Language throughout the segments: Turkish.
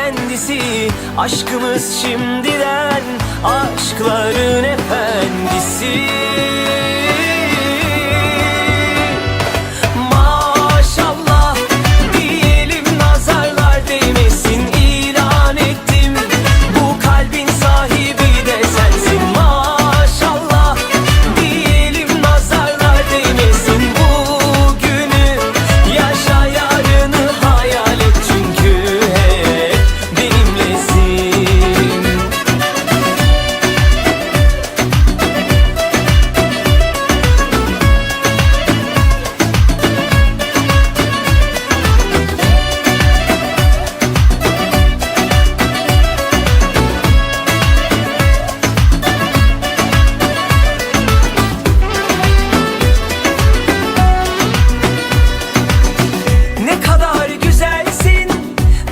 kendisi. Aşkımız şimdiden aşkların efendisi. Maşallah diyelim, nazarlar değmesin, ilan ettim. Bu kalbin sahibi de sensin. Maşallah diyelim, nazarlar değmesin. Bugünü yaşa, yarını hayal et, çünkü hep benimlesin. Ne kadar güzelsin,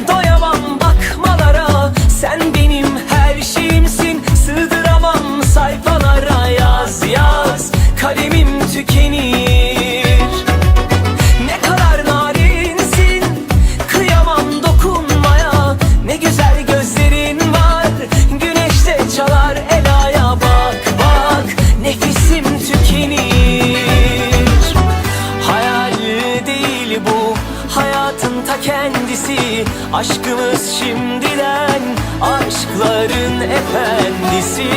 doyamam bakmalara. Sen benim her şeyimsin, sığdıramam sayfalara. Yaz yaz, kalemim tükenir. Ne kadar narinsin, kıyamam dokunmaya. Ne güzel gözlerin var, güneşte çalar elaya. Bak bak, nefesim tükenir. Hayal değil bu, hayatın ta kendisi. Aşkımız şimdiden aşkların efendisi.